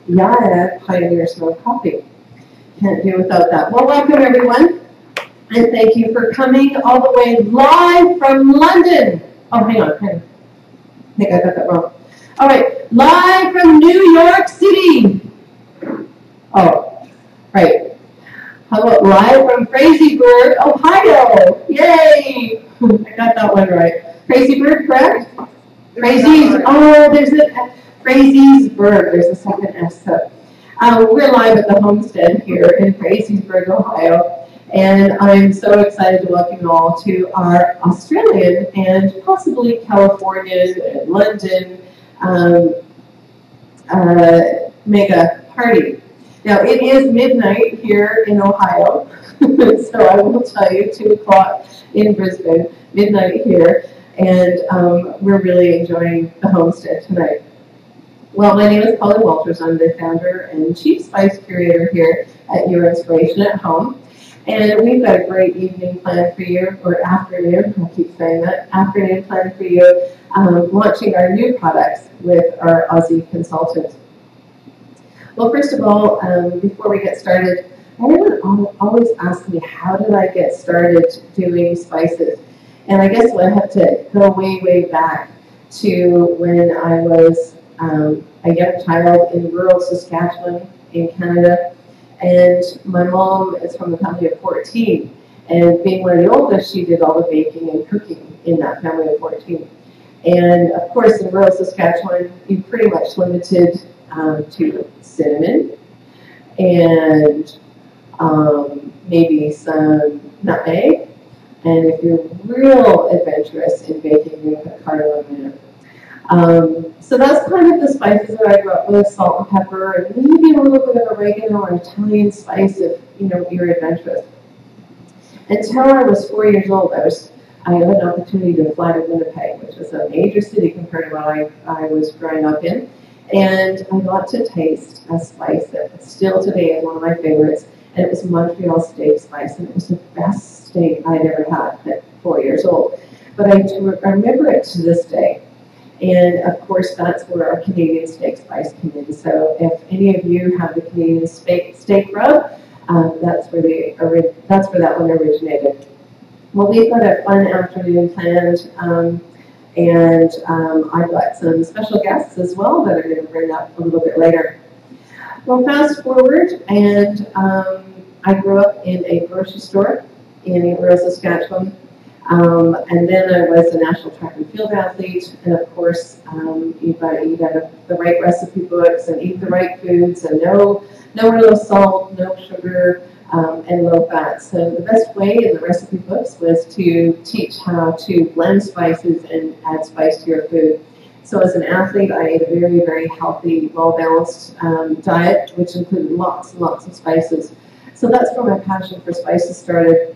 YIAH Pioneer Smoked Coffee. Can't do without that. Well, welcome everyone, and thank you for coming all the way live from London. Oh, hang on. I think I got that wrong. All right, live from New York City. Oh, right. How about live from Fraserburg, Ohio? Yay! I got that one right. Fraserburg, correct? Frazie's. Oh, there's a Fraserburg. There's a second S. So, we're live at the homestead here in Fraserburg, Ohio, and I'm so excited to welcome you all to our Australian and possibly Californian and London mega party. Now, it is midnight here in Ohio, so I will tell you, 2 o'clock in Brisbane, midnight here, and we're really enjoying the homestead tonight. Well, my name is Colin Walters. I'm the founder and chief spice curator here at Your Inspiration at Home, and we've got a great evening planned for you, or afternoon, I keep saying that, afternoon planned for you, launching our new products with our Aussie consultant. Well, first of all, before we get started, everyone always asks me, how did I get started doing spices? And I guess I have to go way, way back to when I was a young child in rural Saskatchewan in Canada. And my mom is from a family of 14. And being one of the oldest, she did all the baking and cooking in that family of 14. And of course, in rural Saskatchewan, you pretty much limited to cinnamon and maybe some nutmeg. And if you're real adventurous in baking, you put cardamom in. So that's kind of the spices that I grew up with: salt and pepper, and maybe a little bit of oregano or Italian spice if you're adventurous. Until I was 4 years old, I had an opportunity to fly to Winnipeg, which was a major city compared to what I was growing up in. And I got to taste a spice that still today is one of my favorites, and it was Montreal steak spice, and it was the best steak I'd ever had at 4 years old. But I remember it to this day. And of course, that's where our Canadian steak spice came in. So if any of you have the Canadian steak rub, that's where that one originated. Well, we've got a fun afternoon planned. And I've got some special guests as well that are going to bring up a little bit later. Well, fast forward, and I grew up in a grocery store in rural Saskatchewan, and then I was a national track and field athlete, and of course, you've got to eat out of the right recipe books and eat the right foods, and no real salt, no sugar, and low fat. So the best way in the recipe books was to teach how to blend spices and add spice to your food. So as an athlete, I ate a very, very healthy, well-balanced diet, which included lots and lots of spices. So that's where my passion for spices started.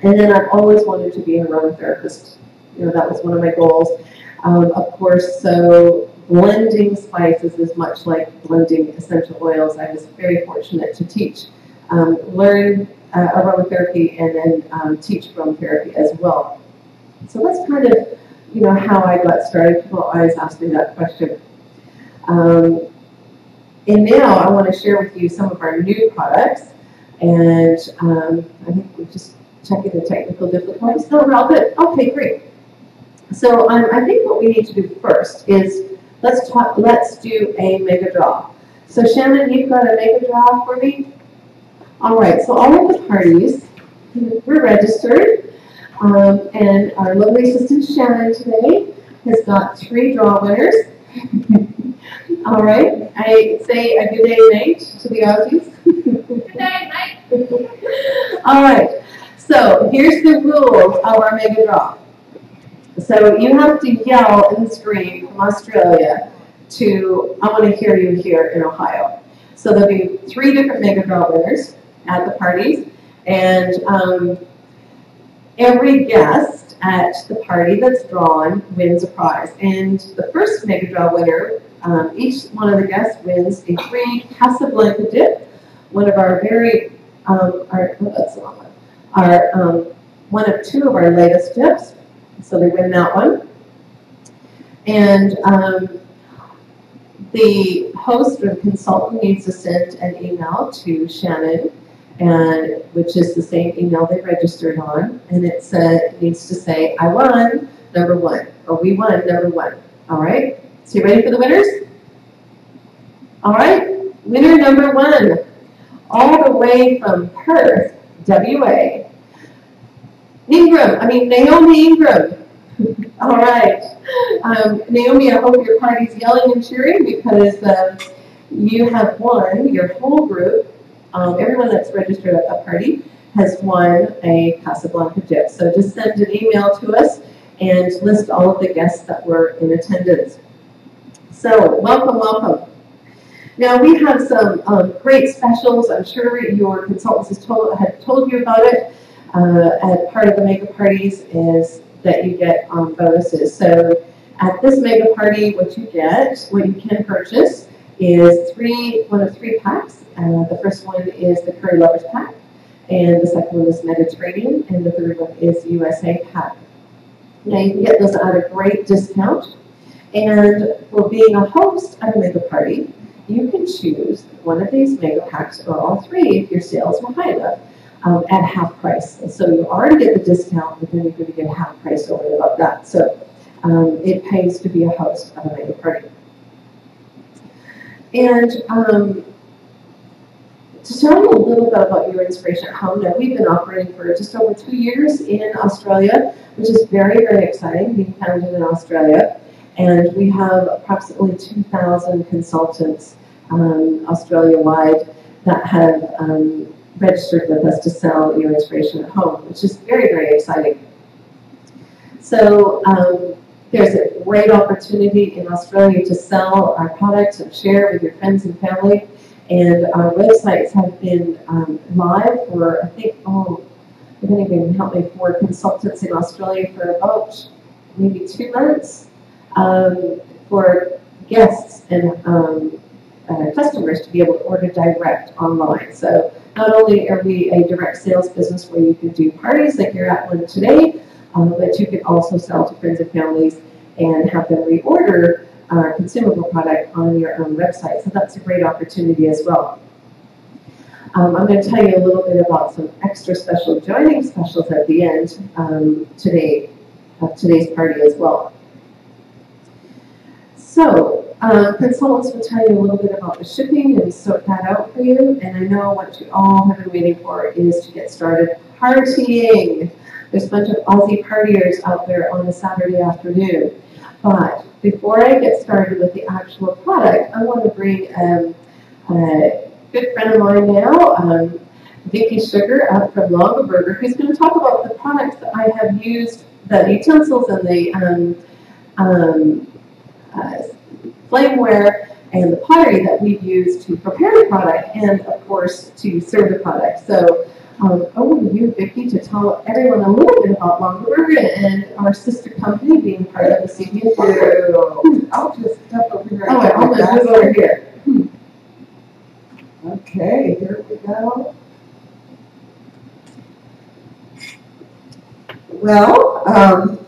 And then I've always wanted to be an aromatherapist. That was one of my goals. Of course, so blending spices is much like blending essential oils. I was very fortunate to teach learn aromatherapy and then teach aromatherapy as well. So that's kind of, how I got started. People always ask me that question. And now I want to share with you some of our new products. And I think we're just checking the technical difficulties. No, we're all good. Okay, great. So I think what we need to do first is let's do a mega draw. So Shannon, you've got a mega draw for me? All right, so all of the parties, we're registered, and our lovely assistant Shannon today has got 3 draw winners. All right, I say a good day, mate, to the Aussies. Good day, mate. All right, so here's the rules of our mega draw. So you have to yell and scream from Australia to, I want to hear you here in Ohio. So there'll be 3 different mega draw winners at the parties, and every guest at the party that's drawn wins a prize. And the first mega draw winner, each one of the guests wins a free Casablanca dip, one of our very, one of 2 of our latest dips. So they win that one. And the host or the consultant needs to send an email to Shannon, and which is the same email they registered on, and it needs to say, I won number one, or we won number one. All right? So you ready for the winners? All right, winner number one, all the way from Perth, WA, Naomi Ingram. All right. Naomi, I hope your party's yelling and cheering because you have won, your whole group, everyone that's registered at the party has won a Casablanca dip. So just send an email to us and list all of the guests that were in attendance. So welcome, welcome. Now we have some great specials. I'm sure your consultants have told you about it. As part of the mega parties is that you get bonuses. So at this mega party, what you can purchase is one of three packs. The first one is the Curry Lovers pack, and the second one is Mediterranean, and the third one is USA pack. Now you can get those at a great discount. And for being a host at a mega party, you can choose one of these mega packs or all three if your sales were high enough at half price. And so you already get the discount, but then you're going to get half price over and above that. So it pays to be a host of a mega party. And to tell you a little bit about your inspiration at home, now we've been operating for just over 2 years in Australia, which is very, very exciting, being founded in Australia. And we have approximately 2,000 consultants Australia-wide that have registered with us to sell your inspiration at home, which is very, very exciting. So there's a great opportunity in Australia to sell our products and share with your friends and family. And our websites have been live for, I think, they're going to help me, for consultants in Australia for about maybe 2 months. For guests and customers to be able to order direct online. So not only are we a direct sales business where you can do parties like you're at one today, but you can also sell to friends and families and have them reorder our consumable product on your own website. So that's a great opportunity as well. I'm going to tell you a little bit about some extra special joining specials at the end today of today's party as well. So, consultants will tell you a little bit about the shipping and sort that out for you. And I know what you all have been waiting for is to get started partying. There's a bunch of Aussie partiers out there on a Saturday afternoon. But before I get started with the actual product, I want to bring a good friend of mine now, Vicky Sugar up from Longaberger, who's going to talk about the products that I have used, the utensils and the flameware and the pottery that we've used to prepare the product and, of course, to serve the product. So over to you, Vicki, to tell everyone a little bit about Longaberger and our sister company being part of the CBN. I'll just step over here. Oh, I'm going to move over here. Okay, here we go. Well,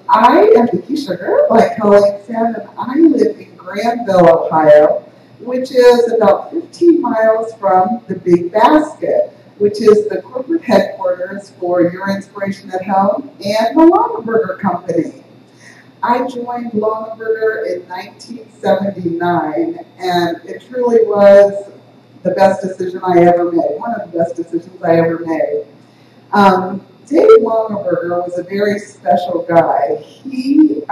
I am Vicki Sugar, like Colleen said, and I live in Granville, Ohio, which is about 15 miles from the Big Basket, which is the corporate headquarters for Your Inspiration at Home and the Longaberger Company. I joined Longaberger in 1979, and it truly was the best decision I ever made, one of the best decisions I ever made. Dave Longaberger was a very special guy. He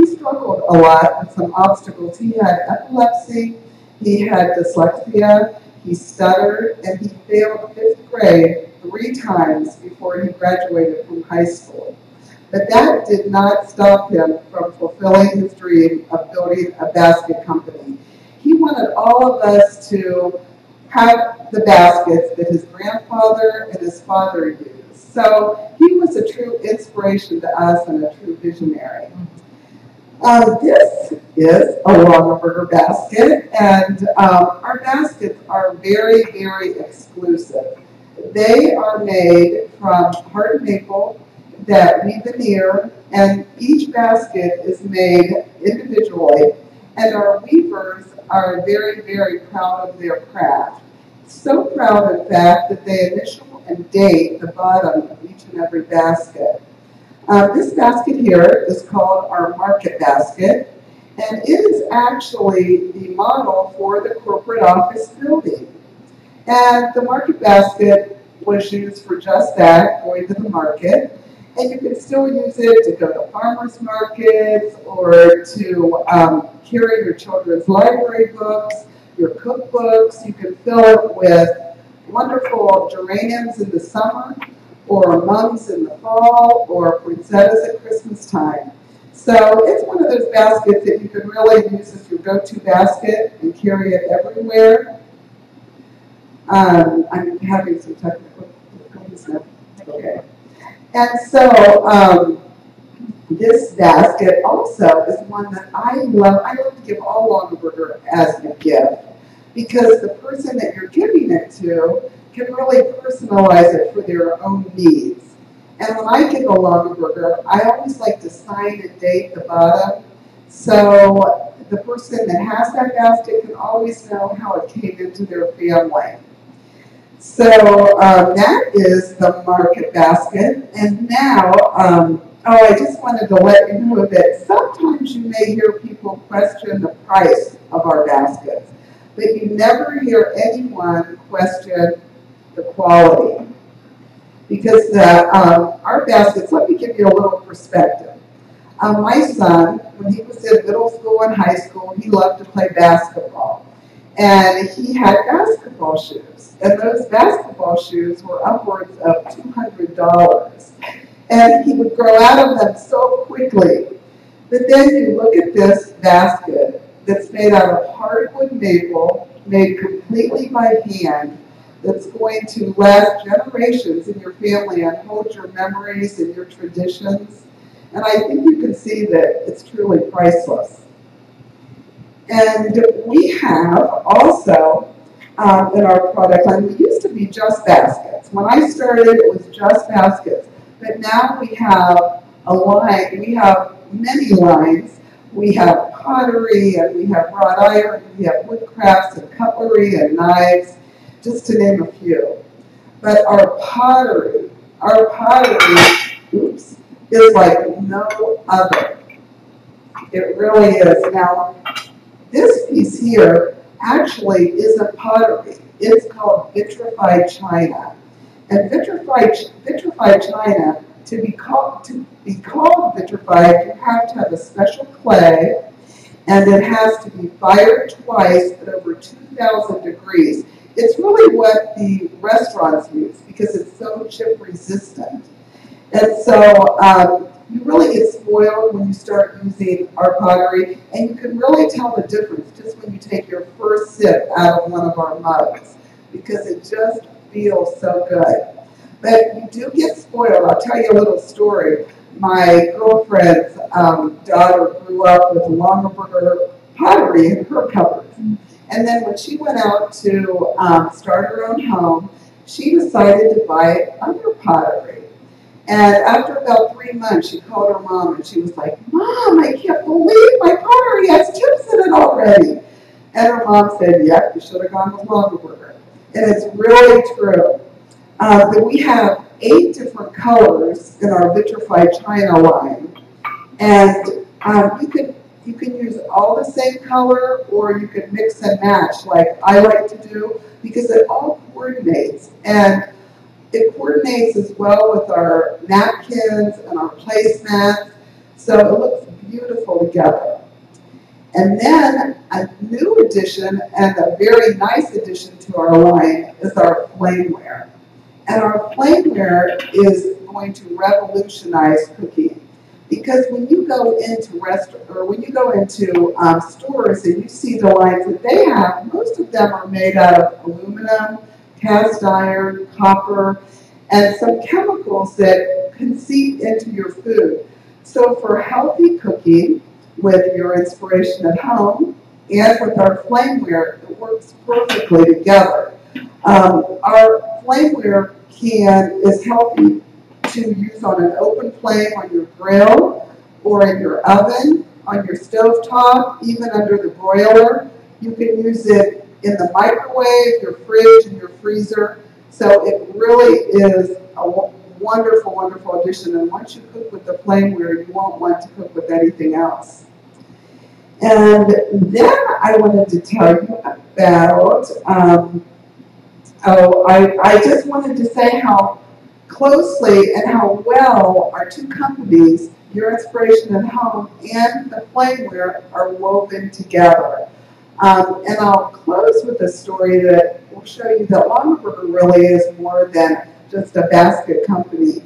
struggled a lot with some obstacles. He had epilepsy, he had dyslexia, he stuttered, and he failed 5th grade 3 times before he graduated from high school. But that did not stop him from fulfilling his dream of building a basket company. He wanted all of us to have the baskets that his grandfather and his father used. So he was a true inspiration to us and a true visionary. This is a Longaberger basket, and our baskets are very, very exclusive. They are made from hard maple that we veneer, and each basket is made individually, and our weavers are very, very proud of their craft. So proud, in fact, that they initial and date the bottom of each and every basket. This basket here is called our market basket, and it is actually the model for the corporate office building. And the market basket was used for just that, going to the market. And you can still use it to go to farmers markets or to carry your children's library books, your cookbooks. You can fill it with wonderful geraniums in the summer, or mums in the fall, or poinsettias at Christmas time. So it's one of those baskets that you can really use as your go-to basket and carry it everywhere. I'm having some technical difficulties now. Okay. And so this basket also is one that I love. I love to give all Longaberger as a gift because the person that you're giving it to can really personalize it for their own needs. And when I give a Longaberger, I always like to sign and date the bottom, so the person that has that basket can always know how it came into their family. So that is the market basket. And now, I just wanted to let you know that sometimes you may hear people question the price of our baskets, but you never hear anyone question the quality. Because our baskets, let me give you a little perspective. My son, when he was in middle school and high school, he loved to play basketball. And he had basketball shoes. And those basketball shoes were upwards of $200. And he would grow out of them so quickly. But then you look at this basket that's made out of hardwood maple, made completely by hand, that's going to last generations in your family and hold your memories and your traditions. And I think you can see that it's truly priceless. And we have also in our product line, we used to be just baskets. When I started, it was just baskets. But now we have a line, we have many lines. We have pottery, and we have wrought iron, we have wood crafts and cutlery and knives, just to name a few. But our pottery, oops, is like no other. It really is. Now, this piece here actually isn't pottery. It's called vitrified china. And vitrified china, to be called vitrified, you have to have a special clay, and it has to be fired twice at over 2,000 degrees. It's really what the restaurants use because it's so chip resistant. And so you really get spoiled when you start using our pottery, and you can really tell the difference just when you take your first sip out of one of our mugs because it just feels so good. But you do get spoiled. I'll tell you a little story. My girlfriend's daughter grew up with Longaberger pottery in her cupboard. And then when she went out to start her own home, she decided to buy other pottery. And after about 3 months, she called her mom and she was like, "Mom, I can't believe my pottery has chips in it already." And her mom said, "Yep, you should have gone with Longaberger." And it's really true. That we have 8 different colors in our vitrified china line. And you can use all the same color, or you can mix and match like I like to do, because it all coordinates. And it coordinates as well with our napkins and our placemats, so it looks beautiful together. And then a new addition and a very nice addition to our line is our flameware. And our flameware is going to revolutionize cooking. Because when you go into stores and you see the lines that they have, most of them are made out of aluminum, cast iron, copper, and some chemicals that can seep into your food. So for healthy cooking, with your inspiration at home, and with our flameware, it works perfectly together. Our flameware is healthy to use on an open flame on your grill, or in your oven, on your stovetop, even under the broiler. You can use it in the microwave, your fridge, and your freezer. So it really is a wonderful, wonderful addition. And once you cook with the flameware, you won't want to cook with anything else. And then I wanted to tell you about, I just wanted to say how closely and how well our two companies, Your Inspiration and Home and the Flameware, are woven together. And I'll close with a story that will show you that Longaberger really is more than just a basket company.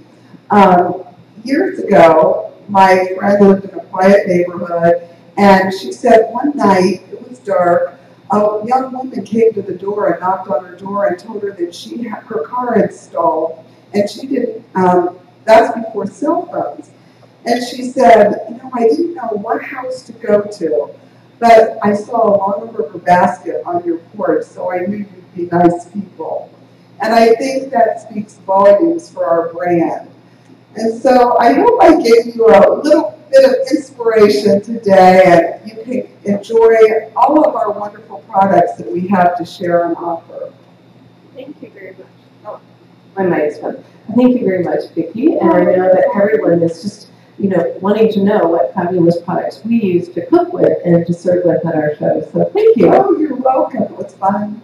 Years ago, my friend lived in a quiet neighborhood, and she said one night, it was dark, a young woman came to the door and knocked on her door and told her that her car had stalled, and she didn't, that's before cell phones. And she said, you know, I didn't know what house to go to, but I saw a Longaberger basket on your porch, so I knew you'd be nice people. And I think that speaks volumes for our brand. And so I hope I gave you a little bit of inspiration today, and you can enjoy all of our wonderful products that we have to share and offer. Thank you very much. Oh, my mic's on. Thank you very much, Vicki. And I know that everyone is just, you know, wanting to know what fabulous products we use to cook with and to serve with at our show. So thank you. Oh, you're welcome. It was fun.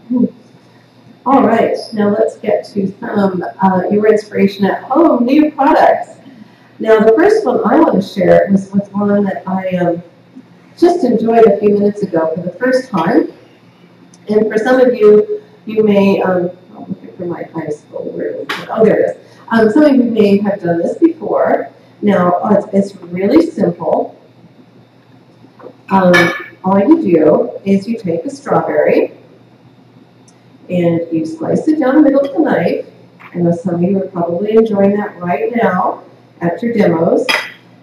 All right, now let's get to some Your Inspiration at Home new products. Now, the first one I want to share was one that I just enjoyed a few minutes ago for the first time. And for some of you, you may, I'm looking for my ice bowl. Oh, there it is. Some of you may have done this before. Now, it's really simple. All you do is you take a strawberry and you slice it down the middle with a knife. I know some of you are probably enjoying that right now at your demos.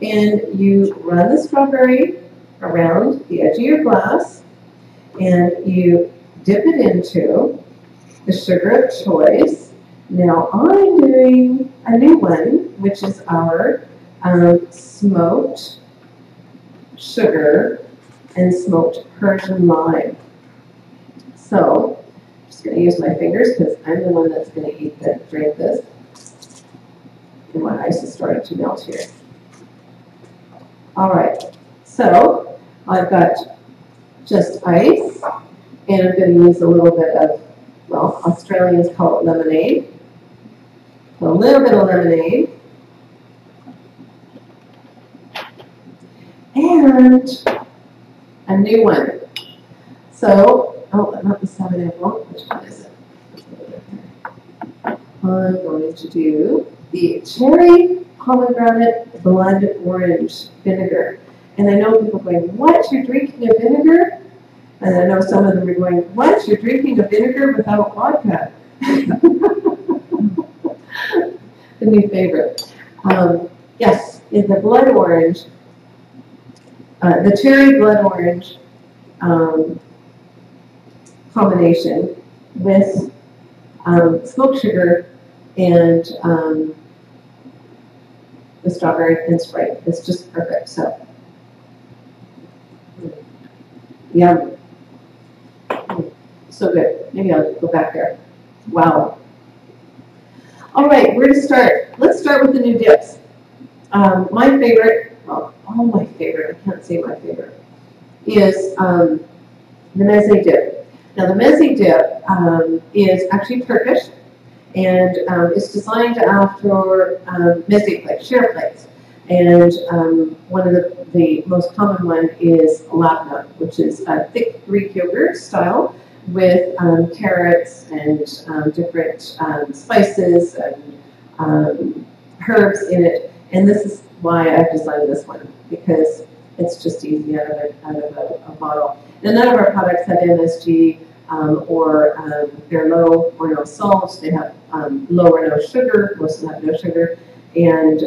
And you run the strawberry around the edge of your glass, and you dip it into the sugar of choice. Now I'm doing a new one, which is our smoked sugar and smoked Persian lime. So I'm just going to use my fingers because I'm the one that's going to drink this. And my ice is starting to melt here. All right, so I've got just ice, and I'm going to use a little bit of, well, Australians call it lemonade. A little bit of lemonade. And a new one. So, oh, not the 7-Up, which one is it? I'm going to do the cherry pomegranate blood orange vinegar. And I know people are going, what, you're drinking a vinegar? And I know some of them are going, what, you're drinking a vinegar without vodka? The new favorite. Yes, in the blood orange, the cherry blood orange combination with smoked sugar and the strawberry and Sprite. It's just perfect. So, yum. So good. Maybe I'll go back there. Wow. All right, where to start? Let's start with the new dips. My favorite, well, all my favorite, I can't say my favorite, is the meze dip. Now, the meze dip is actually Turkish, and it's designed after meze plates, share plates. And one of the most common one is labna, which is a thick Greek yogurt style with carrots and different spices and herbs in it. And this is why I've designed this one, because it's just easy out of a bottle. Now, none of our products have MSG or they're low or no salt. They have low or no sugar. Most of them have no sugar. And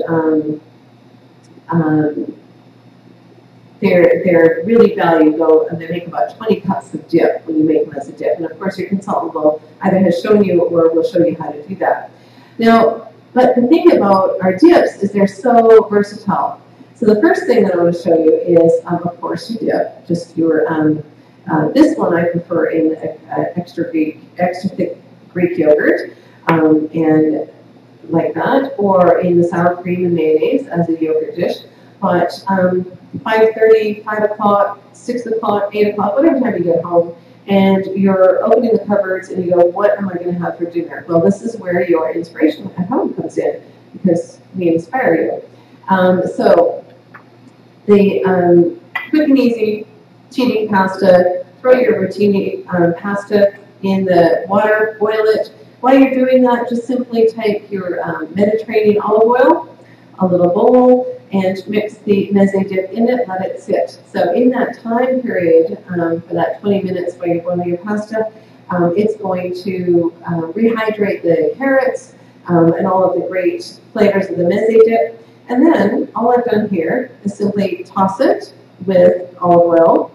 they're really valuable, and they make about 20 cups of dip when you make them as a dip. And of course, your consultant will either has shown you or will show you how to do that. Now, but the thing about our dips is they're so versatile. So the first thing that I want to show you is, of course, your dip, just your This one I prefer in extra thick Greek yogurt, and like that, or in the sour cream and mayonnaise as a yogurt dish. But 5:30, 5 o'clock, 6 o'clock, 8 o'clock, whatever time you get home, and you're opening the cupboards and you go, what am I going to have for dinner? Well, this is where your inspiration at home comes in, because we inspire you. So the quick and easy cheating pasta, throw your rotini pasta in the water, boil it. While you're doing that, just simply take your Mediterranean olive oil, a little bowl, and mix the meze dip in it, let it sit. So in that time period, for that 20 minutes while you're boiling your pasta, it's going to rehydrate the carrots and all of the great flavors of the meze dip. And then all I've done here is simply toss it with olive oil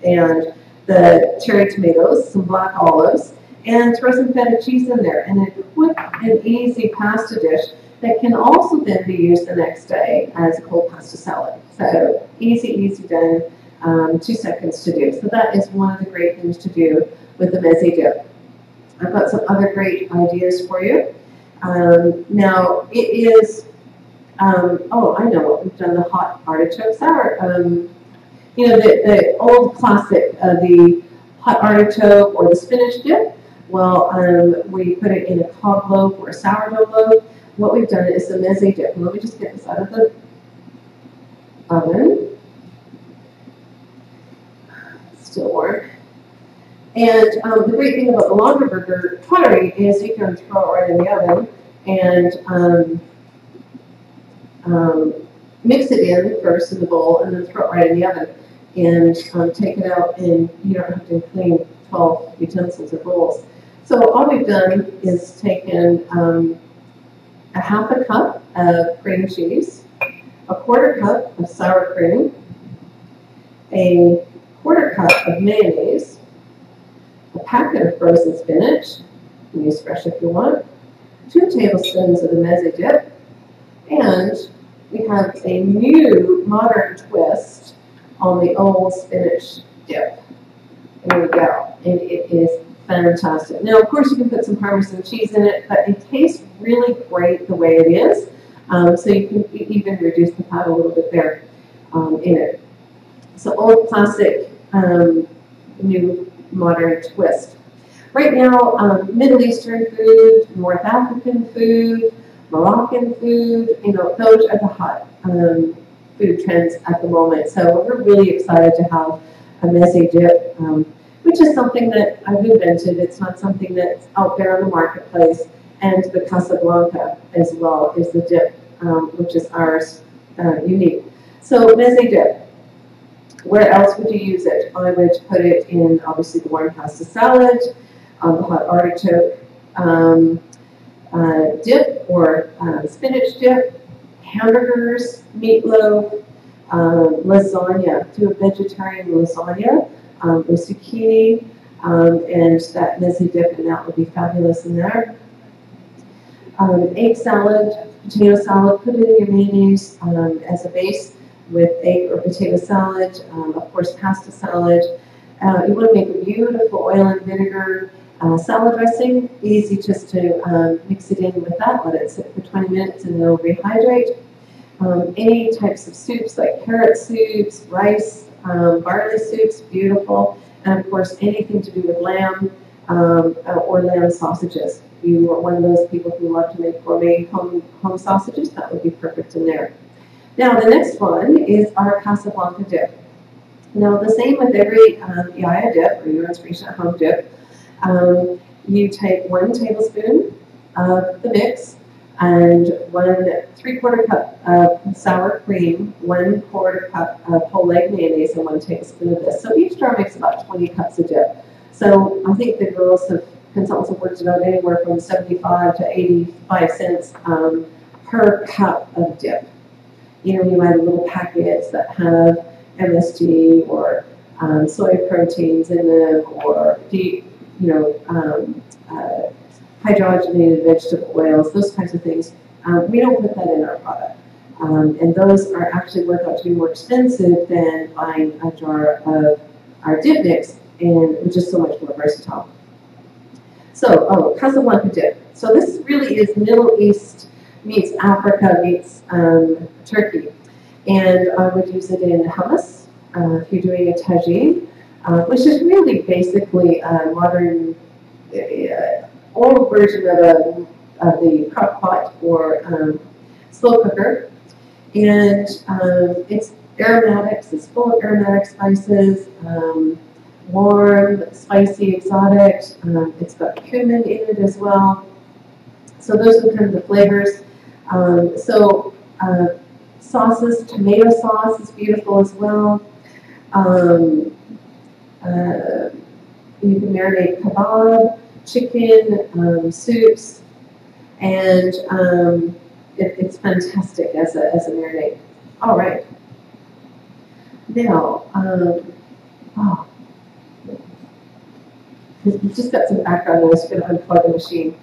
and the cherry tomatoes, some black olives, and throw some feta cheese in there. And a quick and easy pasta dish that can also then be used the next day as a cold pasta salad. So easy done, 2 seconds to do. So that is one of the great things to do with the meze dip. I've got some other great ideas for you. Now it is, oh, I know what we've done, the hot artichoke sour. You know, the old classic, the hot artichoke or the spinach dip. Well, we put it in a cob loaf or a sourdough loaf. What we've done is the meze dip. Let me just get this out of the oven. It's still warm. And the great thing about the Longaberger pottery is you can throw it right in the oven and mix it in first in the bowl and then throw it right in the oven and take it out, and you don't have to clean 12 utensils or bowls. So all we've done is taken a half a cup of cream cheese, a quarter cup of sour cream, a quarter cup of mayonnaise, a packet of frozen spinach, you can use fresh if you want, 2 tablespoons of the meze dip, and we have a new modern twist on the old spinach dip. There we go, and it is fantastic. Now, of course, you can put some Parmesan cheese in it, but it tastes really great the way it is. So you can even reduce the fat a little bit there in it. So old classic, new modern twist. Right now, Middle Eastern food, North African food, Moroccan food, you know, those are the hot food trends at the moment. So we're really excited to have a meze dip, which is something that I've invented. It's not something that's out there on the marketplace. And the Casablanca as well is the dip, which is ours, unique. So meze dip. Where else would you use it? I would put it in, obviously, the warm pasta salad, the hot artichoke dip or spinach dip, hamburgers, meatloaf, lasagna. Do a vegetarian lasagna with zucchini and that meze dip, and that would be fabulous in there. Egg salad, potato salad, put it in your mayonnaise as a base with egg or potato salad, of course pasta salad. You want to make a beautiful oil and vinegar salad dressing. Easy just to mix it in with that, let it sit for 20 minutes and it'll rehydrate. Any types of soups like carrot soups, rice, barley soups, beautiful. And of course anything to do with lamb or lamb sausages. If you are one of those people who love to make gourmet home sausages, that would be perfect in there. Now the next one is our Casablanca dip. Now the same with every YIAH dip or your inspiration at home dip. You take 1 tablespoon of the mix and 1 3/4 cup of sour cream, 1/4 cup of whole egg mayonnaise, and 1 tablespoon of this. So each jar makes about 20 cups of dip. So I think the consultants have worked it out anywhere from 75 to 85 cents per cup of dip. You know, you buy the little packets that have MSG or soy proteins in them, or hydrogenated vegetable oils, those kinds of things. We don't put that in our product. And those are actually work out to be more expensive than buying a jar of our dip mix, and it was just so much more versatile. So, Casablanca dip. So this really is Middle East meets Africa meets Turkey. And I would use it in hummus if you're doing a tagine, which is really basically a modern old version of the crock pot or slow cooker. And it's aromatics, it's full of aromatic spices, warm, spicy, exotic. It's got cumin in it as well. So those are kind of the flavors. Sauces, tomato sauce is beautiful as well. You can marinate kebab, chicken, soups, and it's fantastic as a marinade. All right. Now, we've just got some background noise. We're going to unplug the machine.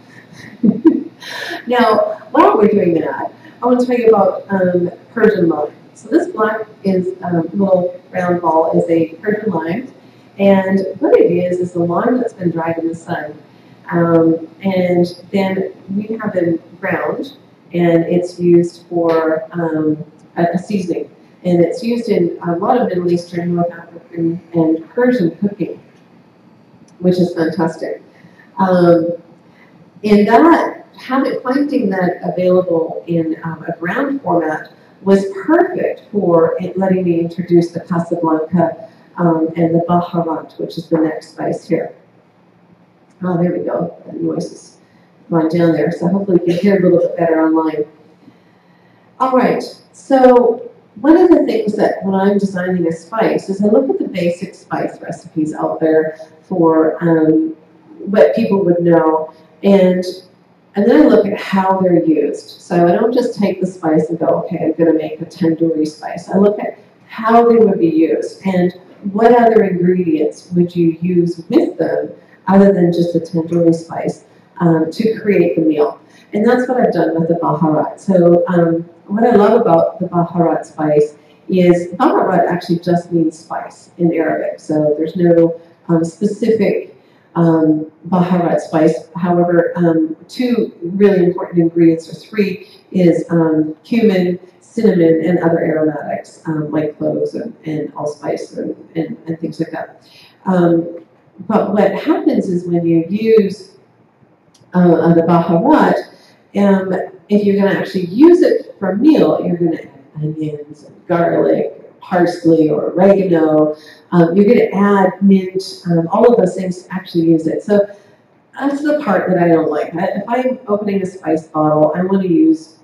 Now, while we're doing that, I want to tell you about Persian lime. So this black is little round ball is a Persian lime, and what it is a lime that's been dried in the sun, and then we have it ground, and it's used for a seasoning, and it's used in a lot of Middle Eastern, North African, and Persian cooking, which is fantastic. In that, finding that available in a ground format was perfect for letting me introduce the Casablanca and the Baharat, which is the next spice here. Oh, there we go. The noise is going down there, so hopefully you can hear a little bit better online. All right, so one of the things that when I'm designing a spice is I look at the basic spice recipes out there for what people would know, and then I look at how they're used. So I don't just take the spice and go, okay, I'm going to make a tandoori spice. I look at how they would be used and what other ingredients would you use with them other than just a tandoori spice to create the meal. And that's what I've done with the Baharat. So what I love about the Baharat spice is Baharat actually just means spice in Arabic. So there's no specific Baharat spice. However, two really important ingredients, or three, is cumin, cinnamon, and other aromatics like cloves and allspice and things like that. But what happens is when you use the Baharat, if you're going to actually use it for a meal, you're going to add onions and garlic, parsley or oregano. You're going to add mint, all of those things to actually use it. So that's the part that I don't like. If I'm opening a spice bottle, I want to use,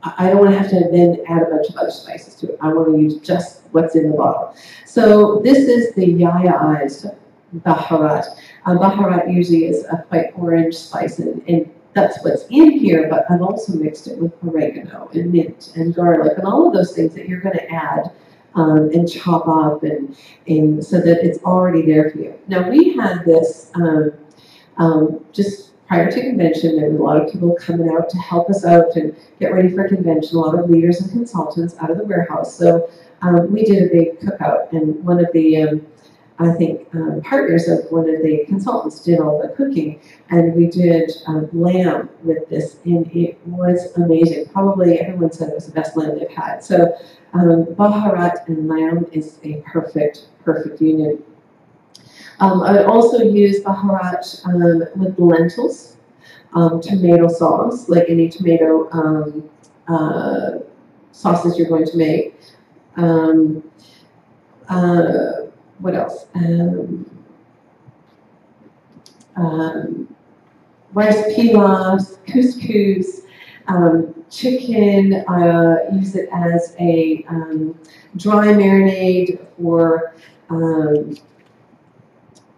I don't want to have to then add a bunch of other spices to it. I want to use just what's in the bottle. So this is the YIAH Baharat. Baharat usually is a quite orange spice, and that's what's in here, but I've also mixed it with oregano and mint and garlic and all of those things that you're going to add and chop up and so that it's already there for you. Now we had this just prior to convention, there were a lot of people coming out to help us out and get ready for convention, a lot of leaders and consultants out of the warehouse. So we did a big cookout, and one of the I think partners of one of the consultants did all the cooking, and we did lamb with this, and it was amazing. Probably everyone said it was the best lamb they've had. So Baharat and lamb is a perfect union. I would also use Baharat with lentils, tomato sauce, like any tomato sauces you're going to make. What else? Rice pilafs, couscous, chicken. Use it as a dry marinade for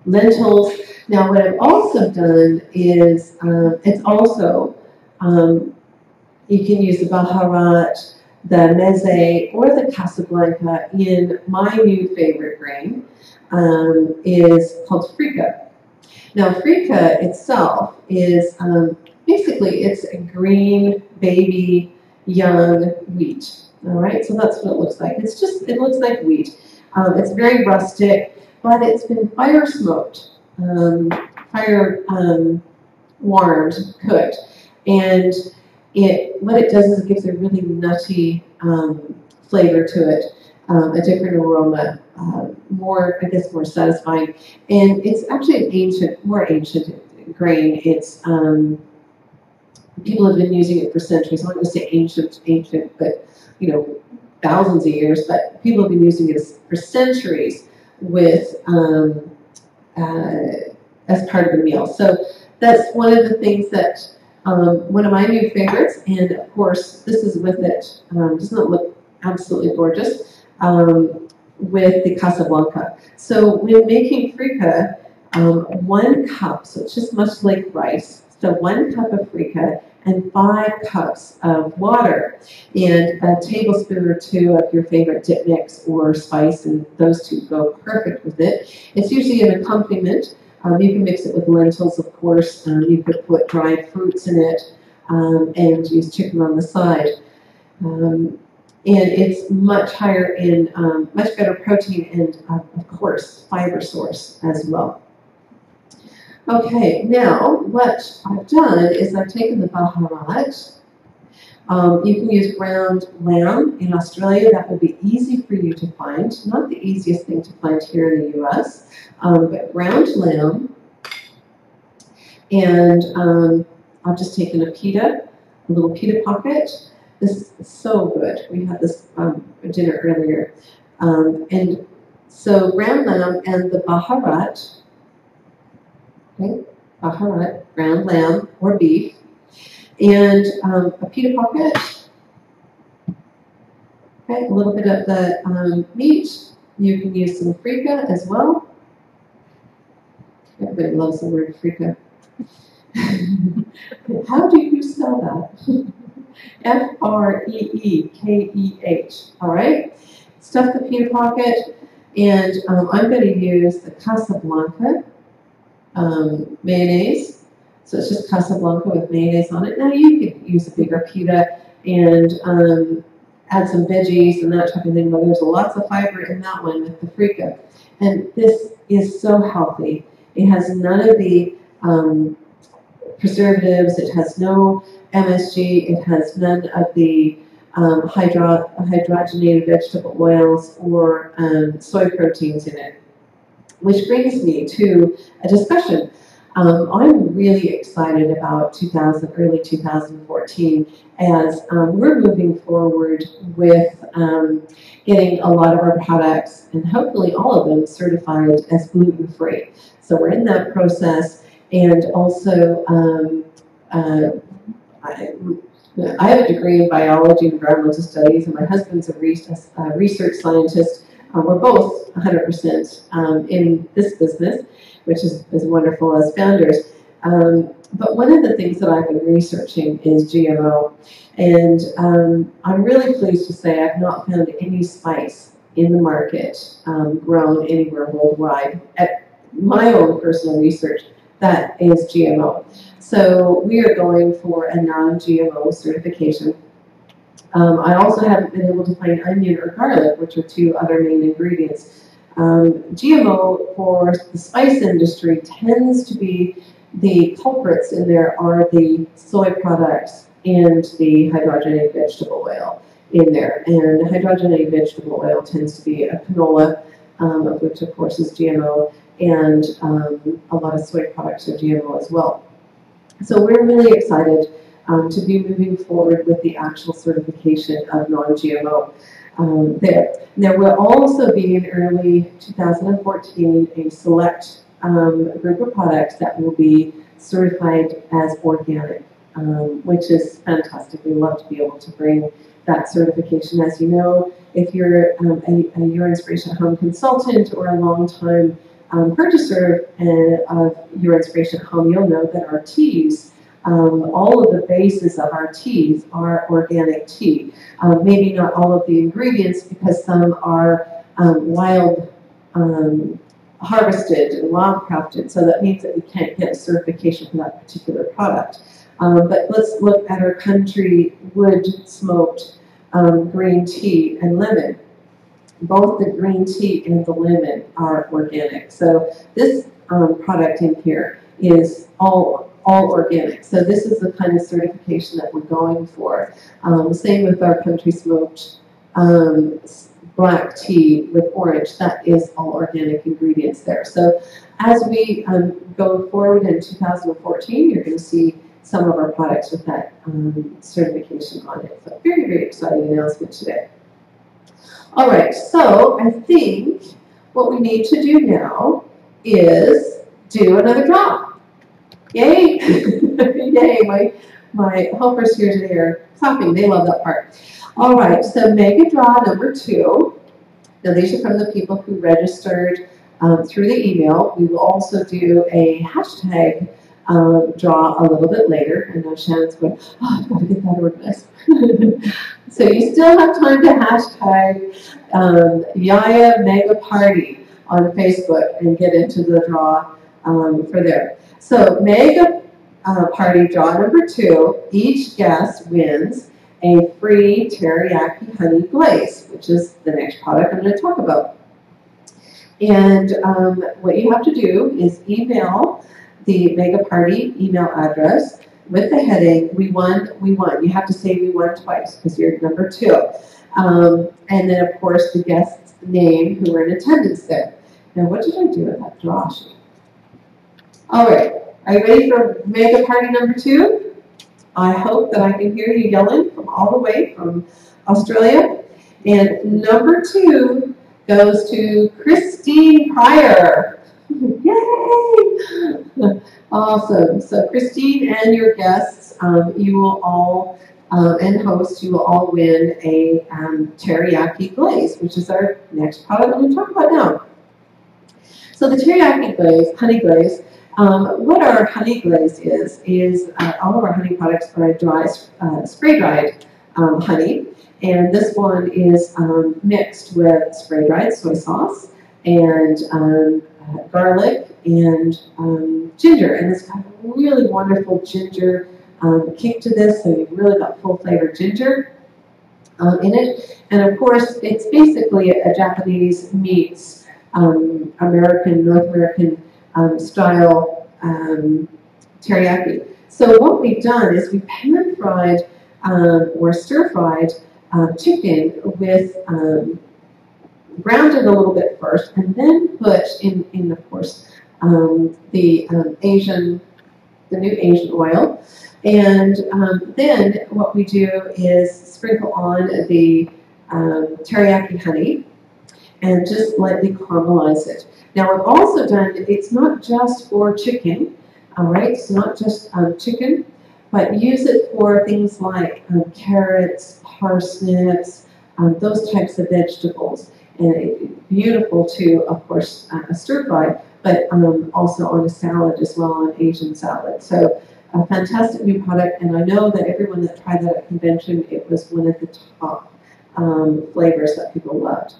lentils. Now, what I've also done is it's also you can use the Baharat, the meze, or the Casablanca in my new favorite grain, is called freekeh. Now, freekeh itself is basically it's a green, baby, young wheat. All right, so that's what it looks like. It looks like wheat. It's very rustic. but it's been fire smoked, fire warmed, cooked, and what it does is it gives a really nutty flavor to it, a different aroma, more satisfying, and it's actually an more ancient grain. It's people have been using it for centuries. I'm not going to say ancient, but thousands of years. But people have been using it for centuries with as part of the meal. So that's one of the things that one of my new favorites. And of course, this is with it. Doesn't it look absolutely gorgeous? With the Casablanca. So when making freekeh, 1 cup, so it's just much like rice. So 1 cup of freekeh and 5 cups of water, and a tablespoon or 2 of your favorite dip mix or spice, and those two go perfect with it. It's usually an accompaniment. You can mix it with lentils, of course. You could put dried fruits in it and use chicken on the side. And it's much higher in, much better protein and, of course, fiber source as well. Okay, now what I've done is I've taken the baharat. You can use ground lamb in Australia. That will be easy for you to find. Not the easiest thing to find here in the U.S., but ground lamb. And I've just taken a little pita pocket. This is so good. We had this for dinner earlier. And so ground lamb and the baharat. Okay, baharat, ground lamb or beef, and a pita pocket. Okay, a little bit of the meat. You can use some freekeh as well. Everybody loves the word freekeh. How do you spell that? F-R-E-E-K-E-H. All right. Stuff the pita pocket, and I'm going to use the Casablanca mayonnaise. So it's just Casablanca with mayonnaise on it. Now you could use a bigger pita and add some veggies and that type of thing, but there's lots of fiber in that one with the freekeh. And this is so healthy. It has none of the preservatives. It has no MSG. It has none of the hydrogenated vegetable oils or soy proteins in it. Which brings me to a discussion. I'm really excited about early 2014 as we're moving forward with getting a lot of our products, and hopefully all of them, certified as gluten-free. So we're in that process, and also I have a degree in biology and environmental studies, and my husband's a research scientist. We're both 100% in this business, which is wonderful as founders. But one of the things that I've been researching is GMO. And I'm really pleased to say I've not found any spice in the market grown anywhere worldwide, at my own personal research, that is GMO. So we are going for a non-GMO certification. I also haven't been able to find onion or garlic, which are 2 other main ingredients. GMO for the spice industry tends to be the culprits in there are the soy products and the hydrogenated vegetable oil in there. And hydrogenated vegetable oil tends to be a canola, of which of course is GMO, and a lot of soy products are GMO as well. So we're really excited to be moving forward with the actual certification of non-GMO there. There will also be in early 2014 a select group of products that will be certified as organic, which is fantastic. We love to be able to bring that certification. As you know, if you're a Your Inspiration at Home consultant or a long-time purchaser of Your Inspiration at Home, you'll know that our teas, all of the bases of our teas are organic tea. Maybe not all of the ingredients, because some are wild harvested and wild crafted, so that means that we can't get a certification for that particular product. But let's look at our country wood smoked green tea and lemon. both the green tea and the lemon are organic. So this product in here is all organic. So this is the kind of certification that we're going for. Same with our country smoked black tea with orange. That is all organic ingredients there. So as we go forward in 2014, you're going to see some of our products with that certification on it. So very, very exciting announcement today. All right, so I think what we need to do now is do another draw. Yay! Yay, my helpers here today are clapping. They love that part. All right, so mega draw number 2. Now these are from the people who registered through the email. We will also do a hashtag draw a little bit later. I know Shannon's going, oh, I've got to get that organized. So you still have time to hashtag YIAH Mega Party on Facebook and get into the draw for there. So Mega Party draw number 2, each guest wins a free teriyaki honey glaze, which is the next product I'm going to talk about. And what you have to do is email the Mega Party email address with the heading, we won, we won. You have to say we won twice because you're number 2. And then, of course, the guest's name who were in attendance there. Now, what did I do with that draw sheet? All right. Are you ready for Mega Party number 2? I hope that I can hear you yelling from all the way from Australia. And number 2 goes to Christine Pryor. Yay! Awesome. So Christine and your guests, you will all, and hosts, you will all win a teriyaki glaze, which is our next product I'm going to talk about now. So the teriyaki glaze, honey glaze, what our honey glaze is all of our honey products are dry, spray-dried honey, and this one is mixed with spray-dried soy sauce and garlic and ginger, and it's got a really wonderful ginger kick to this, so you've really got full flavor ginger in it, and of course it's basically a Japanese meets North American style teriyaki. So what we've done is we pan-fried or stir-fried chicken with browned it a little bit first, and then put in of course the new Asian oil, and then what we do is sprinkle on the teriyaki honey and just lightly caramelize it. Now I've also done, it's not just for chicken, all right, it's not just chicken, but use it for things like carrots, parsnips, those types of vegetables. And beautiful to, of course, a stir fry, but also on a salad as well, on Asian salad. So a fantastic new product, and I know that everyone that tried that at convention, it was one of the top flavors that people loved.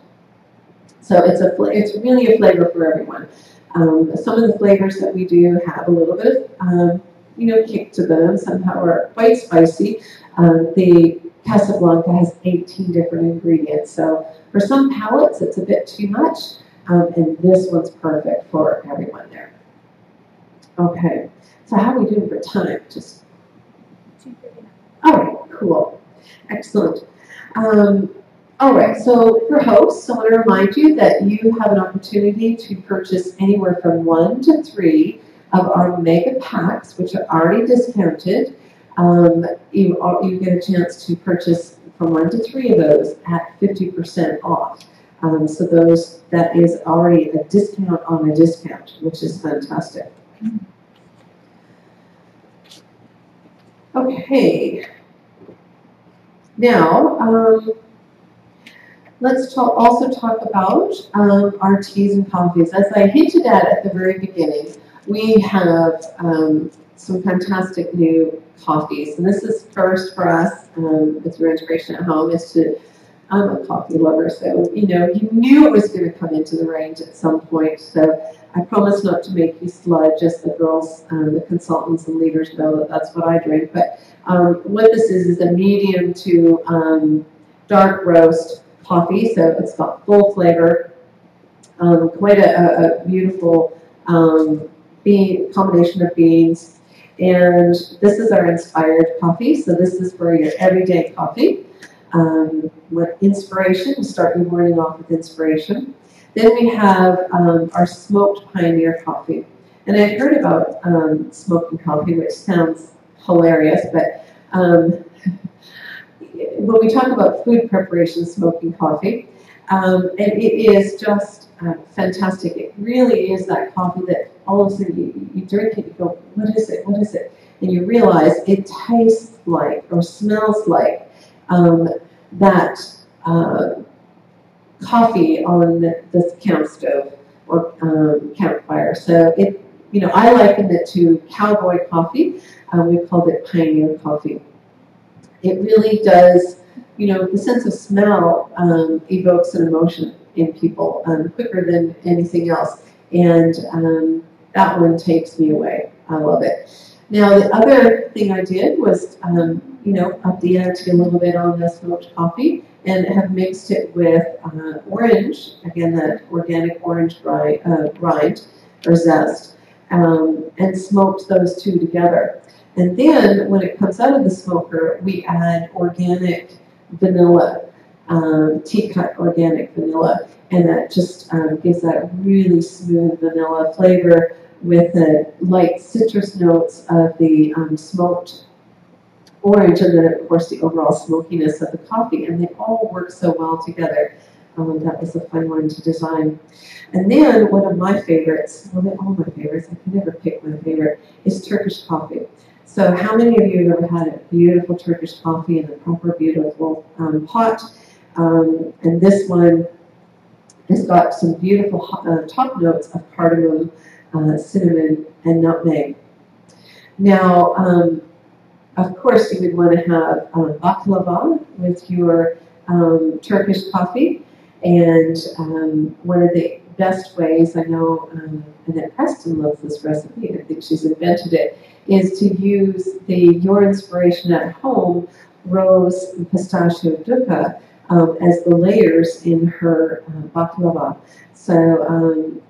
So it's really a flavor for everyone. Some of the flavors that we do have a little bit of kick to them. Somehow are quite spicy. The Casablanca has 18 different ingredients, so for some palates it's a bit too much, and this one's perfect for everyone there. Okay, so how are we doing for time? Just 2:39. All right, cool, excellent. All right, so for hosts, I want to remind you that you have an opportunity to purchase anywhere from 1 to 3 of our mega packs, which are already discounted. You get a chance to purchase from 1 to 3 of those at 50% off. So that is already a discount on a discount, which is fantastic. Okay. Now, let's also talk about our teas and coffees. As I hinted at the very beginning, we have some fantastic new coffees. And this is first for us with your integration at home is to, I'm a coffee lover, so you knew it was going to come into the range at some point. So I promise not to make you sludge, just the girls, the consultants and leaders know that that's what I drink. But what this is a medium to dark roast coffee, so it's got full flavor, quite a beautiful combination of beans. And this is our inspired coffee, so this is for your everyday coffee. With inspiration, start your morning off with inspiration. Then we have our smoked pioneer coffee. And I've heard about smoking coffee, which sounds hilarious, but when we talk about food preparation, smoking coffee, and it is just fantastic. It really is that coffee that all of a sudden you drink it, you go, what is it, what is it? And you realize it tastes like or smells like that coffee on this camp stove or campfire. So it, I liken it to cowboy coffee. We called it pioneer coffee. It really does, the sense of smell evokes an emotion in people quicker than anything else. And that one takes me away. I love it. Now, the other thing I did was, up the ante a little bit on the smoked coffee and have mixed it with orange, again, that organic orange rind or zest, and smoked those two together. And then when it comes out of the smoker, we add organic vanilla, tea-cut organic vanilla, and that just gives that really smooth vanilla flavor with the light citrus notes of the smoked orange, and then of course the overall smokiness of the coffee, and they all work so well together. That was a fun one to design. And then one of my favorites, well, they're all my favorites, I can never pick my favorite, is Turkish coffee. So how many of you have ever had a beautiful Turkish coffee in a proper, beautiful pot? And this one has got some beautiful top notes of cardamom, cinnamon, and nutmeg. Now, of course, you would want to have baklava with your Turkish coffee. And one of the best ways, I know Annette Preston loves this recipe, I think she's invented it, is to use Your Inspiration at Home rose and pistachio dukkha as the layers in her baklava. So I'm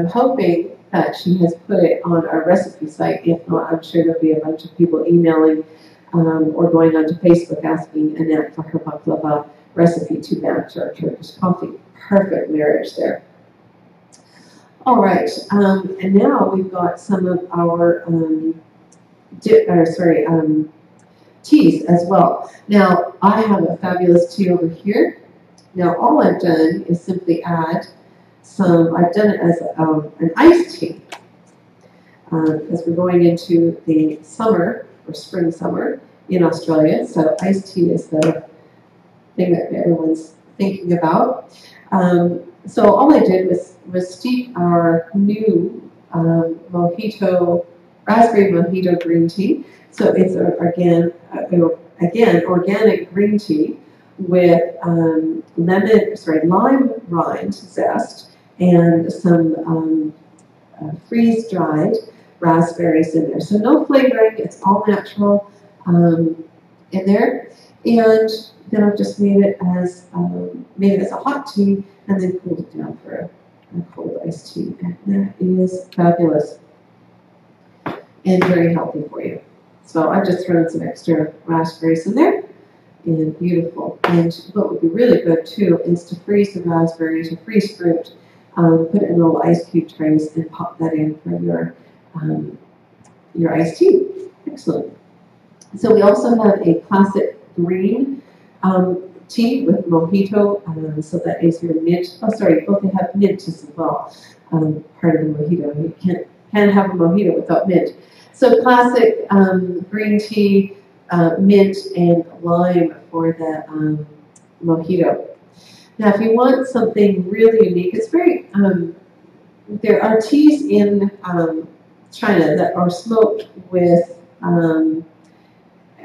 hoping that she has put it on our recipe site. If not, I'm sure there'll be a bunch of people emailing or going onto Facebook asking Annette for her baklava recipe to match our Turkish coffee. Perfect marriage there. All right, and now we've got some of our teas as well. Now, I have a fabulous tea over here. Now, all I've done is simply add I've done it as an iced tea, because we're going into the summer, or spring-summer, in Australia, so iced tea is the thing that everyone's thinking about. So all I did was steep our new raspberry mojito green tea. So it's again organic green tea with lime rind zest and some freeze-dried raspberries in there. So no flavoring, it's all natural in there. And then I've just made it as a hot tea and then cooled it down for a cold iced tea. And that is fabulous and very healthy for you. So I've just thrown some extra raspberries in there. And beautiful. And what would be really good too is to freeze the raspberries or freeze fruit, put it in little ice cube trays and pop that in for your iced tea. Excellent. So we also have a classic green tea with mojito. So that is your mint. Oh, sorry, both they have mint as well. Part of the mojito. You can't have a mojito without mint. So classic green tea. Mint and lime for the mojito. Now, if you want something really unique, it's very, there are teas in China that are smoked with, and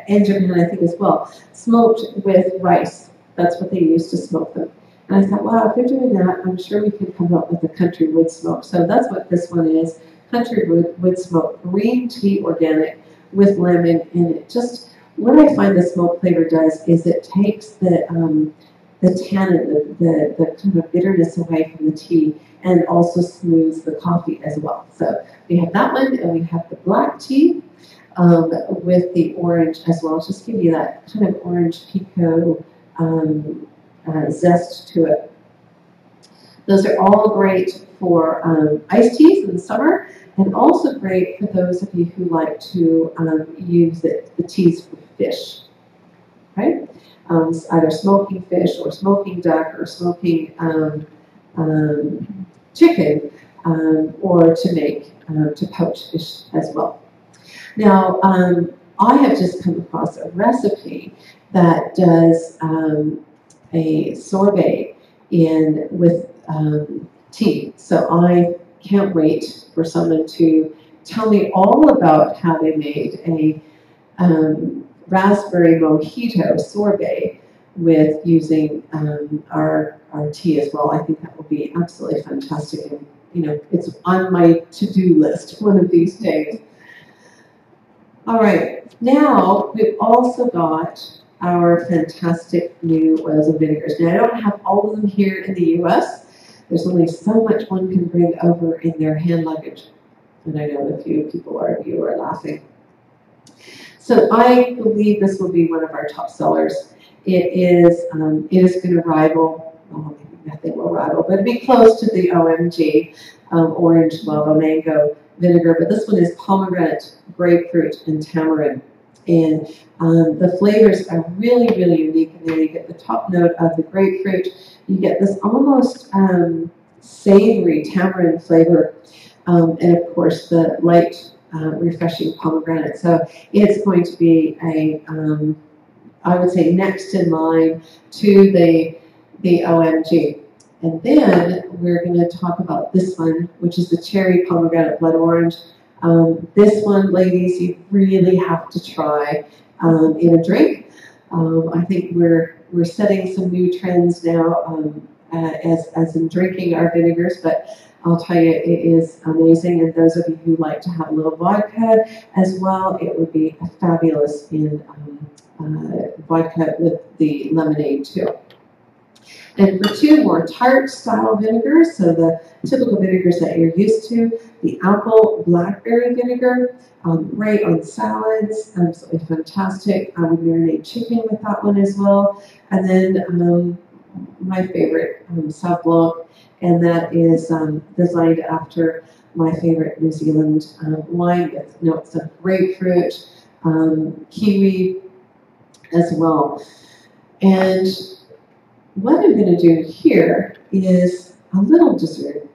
Japan I think as well, smoked with rice. That's what they use to smoke them. And I thought, wow, if they're doing that, I'm sure we can come up with a country wood smoke. So that's what this one is, country wood smoke, green tea organic with lemon, and it just, what I find the smoke flavor does is it takes the the tannin, the kind of bitterness away from the tea, and also smooths the coffee as well. So we have that one, and we have the black tea with the orange as well. Just give you that kind of orange pico zest to it. Those are all great for iced teas in the summer, and also great for those of you who like to use the teas for fish, right? Either smoking fish or smoking duck or smoking chicken, or to make, to poach fish as well. Now, I have just come across a recipe that does a sorbet with tea. So I can't wait for someone to tell me all about how they made a raspberry mojito sorbet with using our tea as well. I think that will be absolutely fantastic, and it's on my to-do list one of these days. All right, now we've also got our fantastic new oils and vinegars. Now I don't have all of them here in the U.S. There's only so much one can bring over in their hand luggage, and I know a few people of you are laughing. So I believe this will be one of our top sellers. It is going to rival, well, maybe nothing will rival, but it'll be close to the OMG orange lava mango vinegar. But this one is pomegranate, grapefruit, and tamarind. And the flavors are really, really unique. And then you get the top note of the grapefruit. You get this almost savory tamarind flavor. And of course, the light, refreshing pomegranate. So it's going to be I would say next in line to the OMG. And then we're going to talk about this one, which is the cherry pomegranate blood orange. This one, ladies, you really have to try in a drink. I think we're setting some new trends now as in drinking our vinegars, but I'll tell you, it is amazing. And those of you who like to have a little vodka as well, it would be fabulous in vodka with the lemonade too. And for two more tart style vinegars, so the typical vinegars that you're used to, the apple blackberry vinegar, great on salads, absolutely fantastic. I would marinate chicken with that one as well. And then my favorite, Sauv Blanc, and that is designed after my favorite New Zealand wine with notes of grapefruit, kiwi as well. And what I'm going to do here is a little dessert.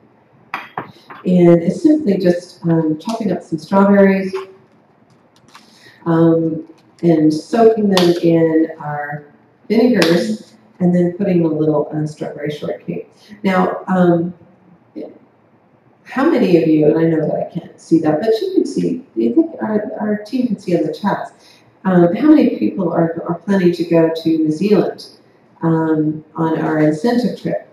And it's simply just chopping up some strawberries and soaking them in our vinegars, and then putting a little strawberry shortcake. Now, how many of you, and I know that I can't see that, but you can see, I think our team can see in the chats, how many people are planning to go to New Zealand on our incentive trip?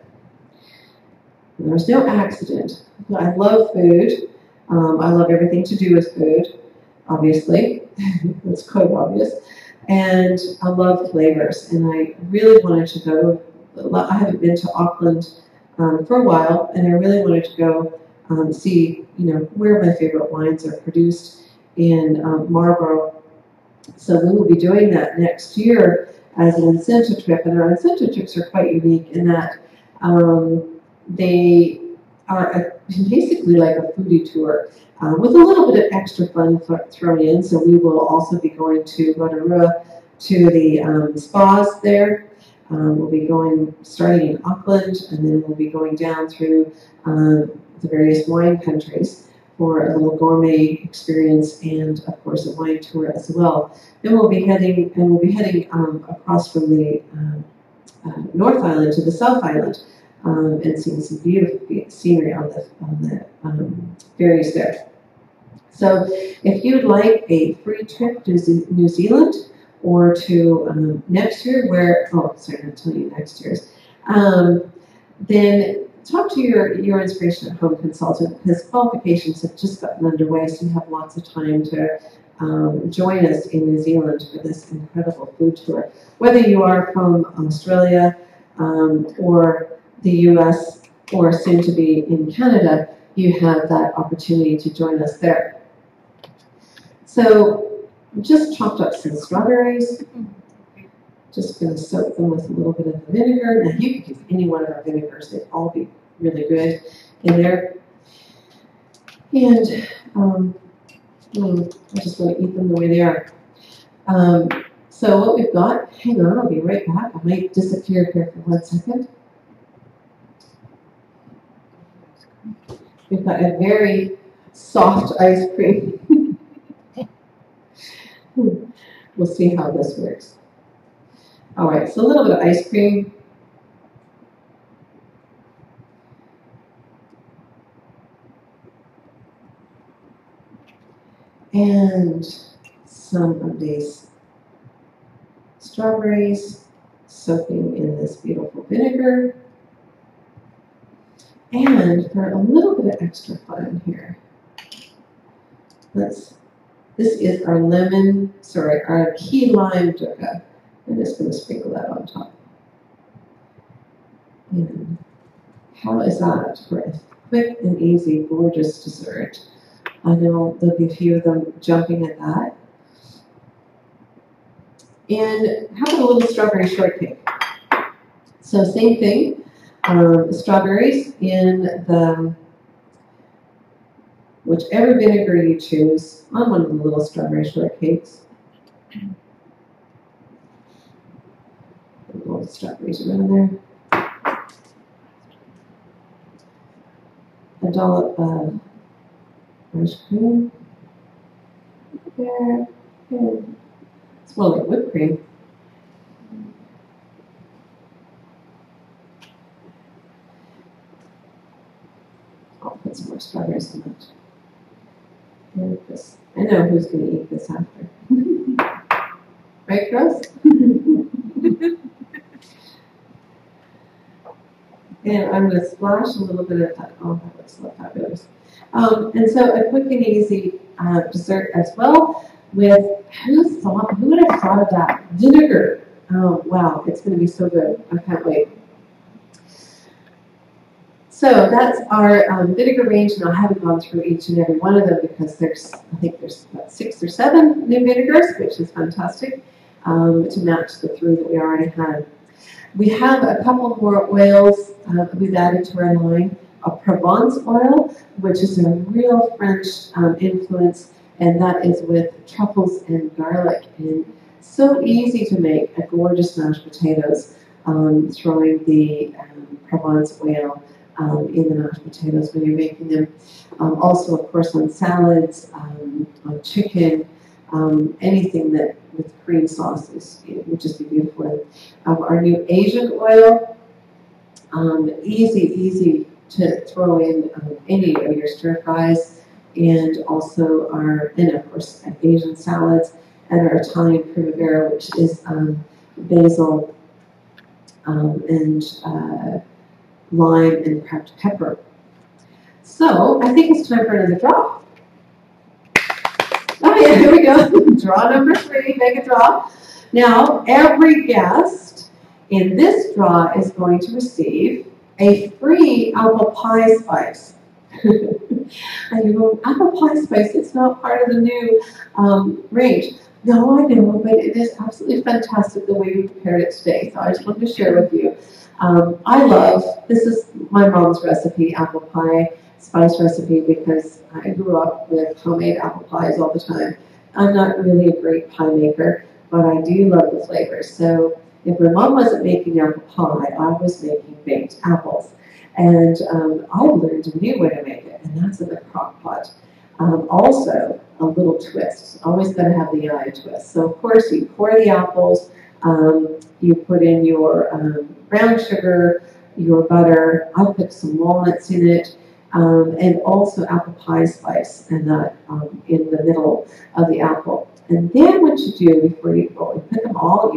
There was no accident. I love food. I love everything to do with food, obviously. It's quite obvious. And I love flavors. And I really wanted to go. I haven't been to Auckland for a while, and I really wanted to go see, where my favorite wines are produced in Marlborough. So we will be doing that next year as an incentive trip. And our incentive trips are quite unique in that they are basically like a foodie tour with a little bit of extra fun thrown in. So we will also be going to Rotorua to the spas there. We'll be starting in Auckland, and then we'll be going down through the various wine countries for a little gourmet experience, and of course a wine tour as well. Then we'll be heading across from the North Island to the South Island and seeing some beautiful scenery on the ferries there. So if you'd like a free trip to New Zealand or to next year, I'm going to tell you next year's, then talk to your Inspiration at Home consultant, because qualifications have just gotten underway, so you have lots of time to join us in New Zealand for this incredible food tour. Whether you are from Australia, or the US, or soon to be in Canada, you have that opportunity to join us there. So just chopped up some strawberries. Just going to soak them with a little bit of the vinegar. Now you can use any one of our vinegars; they'd all be really good in there. And I just want to eat them the way they are. So what we've got, hang on, I'll be right back. I might disappear here for 1 second. We've got a very soft ice cream. We'll see how this works. All right, so a little bit of ice cream. And some of these strawberries soaking in this beautiful vinegar. And for a little bit of extra fun here, this is our our key lime dukkha. I'm just going to sprinkle that on top. And how is that for a quick and easy, gorgeous dessert? I know there'll be a few of them jumping at that. And how about a little strawberry shortcake? So same thing, strawberries in the whichever vinegar you choose on one of the little strawberry shortcakes. All the strawberries around there. A dollop of fresh cream. There. And it's more like whipped cream. I'll put some more strawberries in it. And this. I know who's going to eat this after. Right, girls? And I'm going to splash a little bit of that. Oh, that looks so fabulous. And so a quick and easy dessert as well with, who would have thought of that? Vinegar. Oh, wow, it's going to be so good. I can't wait. So that's our vinegar range, and I haven't gone through each and every one of them because I think there's about 6 or 7 new vinegars, which is fantastic, to match the 3 that we already had. We have a couple more oils we've added to our line. A Provence oil, which is a real French influence, and that is with truffles and garlic. And so easy to make a gorgeous mashed potatoes, throwing the Provence oil in the mashed potatoes when you're making them. Also, of course, on salads, on chicken, anything that with cream sauce it would just be beautiful. Our new Asian oil, easy to throw in any of your stir fries, and also and of course Asian salads, and our Italian primavera, which is basil and lime and cracked pepper. So I think it's time for another draw. Oh yeah, here we go. Draw number 3, make a draw. Now every guest in this draw is going to receive a free apple pie spice. And you go, apple pie spice, it's not part of the new range. No, I know, but it is absolutely fantastic the way we prepared it today. So I just wanted to share with you. This is my mom's recipe, apple pie spice recipe, because I grew up with homemade apple pies all the time. I'm not really a great pie maker, but I do love the flavors. So if my mom wasn't making apple pie, I was making baked apples. And I learned a new way to make it, and that's in the crock pot. Also, a little twist. Always got to have the YIAH twist. So, of course, you core the apples, you put in your brown sugar, your butter. I put some walnuts in it, and also apple pie spice, and that in the middle of the apple. And then what you do before you put them all,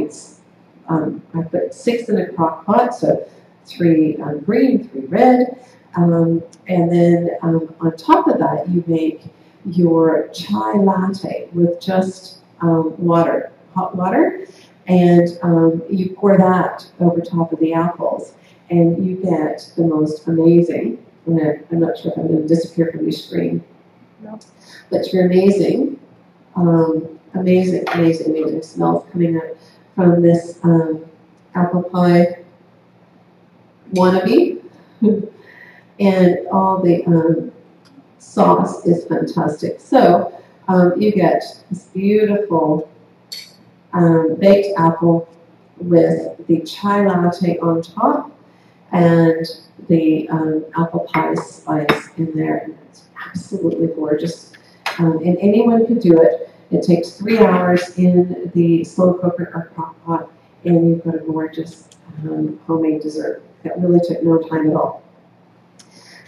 I put 6 in a crock pot, so 3 green, 3 red, and then on top of that you make your chai latte with just water, hot water, And you pour that over top of the apples, and you get the most amazing. I'm not sure if I'm going to disappear from your screen. No. But you're amazing, amazing smells coming out from this apple pie wannabe. And all the sauce is fantastic. So you get this beautiful baked apple with the chai latte on top and the apple pie spice in there. And it's absolutely gorgeous. And anyone could do it. It takes 3 hours in the slow cooker or crock pot, and you've got a gorgeous homemade dessert. That really took no time at all.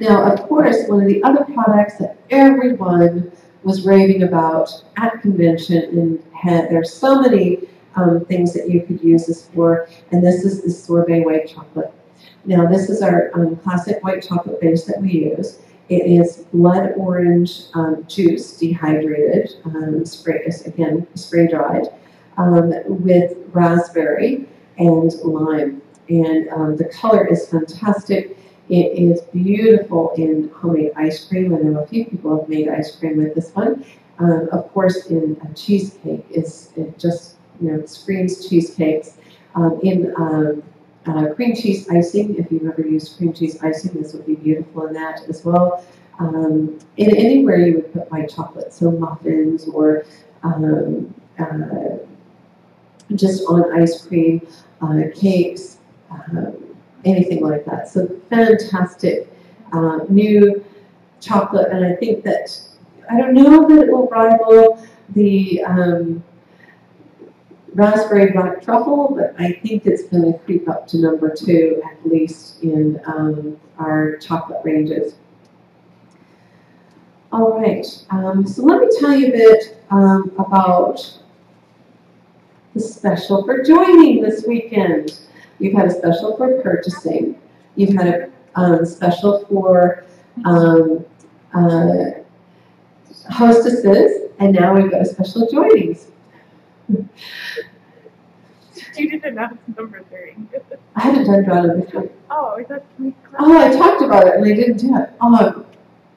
Now, of course, one of the other products that everyone was raving about at convention, and there's so many things that you could use this for, and this is the sorbet white chocolate. Now, this is our classic white chocolate base that we use. It is blood orange juice, dehydrated, spray dried, with raspberry and lime. And the color is fantastic. It is beautiful in homemade ice cream. I know a few people have made ice cream with this one. Of course, in a cheesecake, it just screams cheesecakes. In cream cheese icing, if you've ever used cream cheese icing, this would be beautiful in that as well. In anywhere you would put white chocolate, so muffins or just on ice cream, cakes, anything like that. So fantastic new chocolate, and I think that, I don't know that it will rival the raspberry black truffle, but I think it's going to creep up to number 2 at least in our chocolate ranges. All right, so let me tell you a bit about the special for joining this weekend. You've had a special for purchasing. You've had a special for hostesses, and now we've got a special joinings. You didn't announce number 3. I haven't done draw number 3. Oh, I thought we. Oh, I talked about it and I didn't do it.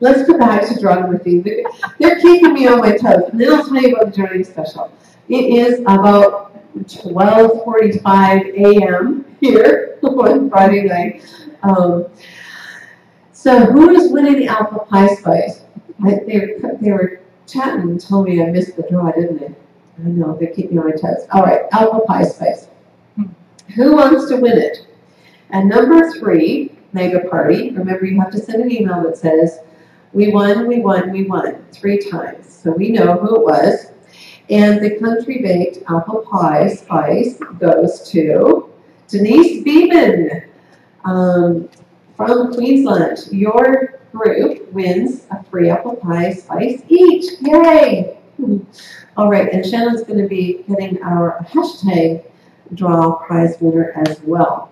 Let's go back to draw number 3. They're keeping me on my toes, and then I'll tell you about the joining special. It is about 12:45 a.m. here on Friday night. So who is winning the apple pie spice? They were chatting and told me I missed the draw, didn't they? I know, they keep me on my toes. All right, apple pie spice. Who wants to win it? And number 3, mega party. Remember, you have to send an email that says, we won, 3 times. So we know who it was. And the country baked apple pie spice goes to Denise Beeman from Queensland. Your group wins a free apple pie spice each. Yay! All right, and Shannon's going to be getting our hashtag draw prize winner as well.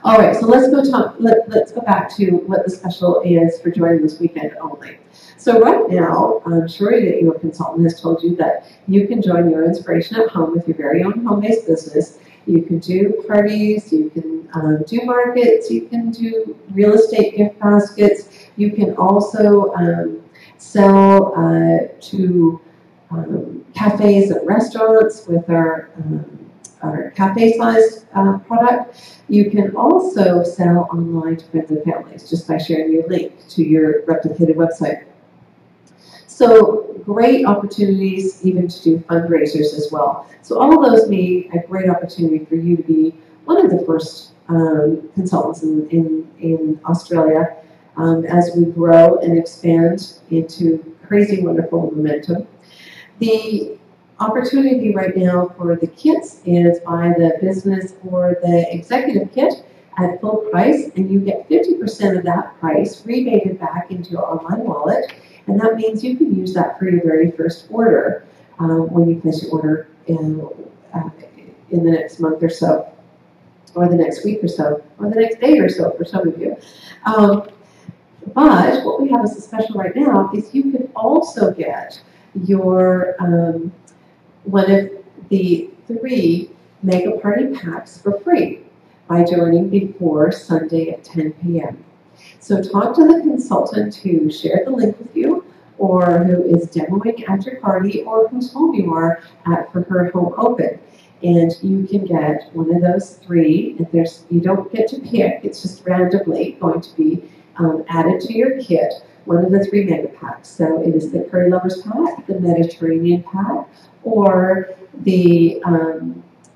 All right, so let's go back to what the special is for joining this weekend only. So right now, I'm sure that your consultant has told you that you can join your inspiration at home with your very own home-based business. You can do parties, you can do markets, you can do real estate gift baskets. You can also sell to cafes and restaurants with our cafe-sized product. You can also sell online to friends and families just by sharing your link to your replicated website. So great opportunities even to do fundraisers as well. So all of those mean a great opportunity for you to be one of the first consultants in Australia as we grow and expand into crazy, wonderful momentum. The opportunity right now for the kits is buy the business or the executive kit at full price, and you get 50% of that price rebated back into your online wallet, and that means you can use that for your very first order when you place your order in the next month or so, or the next week or so, or the next day or so for some of you. But what we have as a special right now is you can also get your one of the 3 Mega Party packs for free by joining before Sunday at 10 p.m. So talk to the consultant who shared the link with you, or who is demoing at your party, or whose home you are at for her home open. And you can get one of those 3. If you don't get to pick, it's just randomly going to be added to your kit, one of the 3 mega packs. So it is the Curry Lovers pack, the Mediterranean pack, or the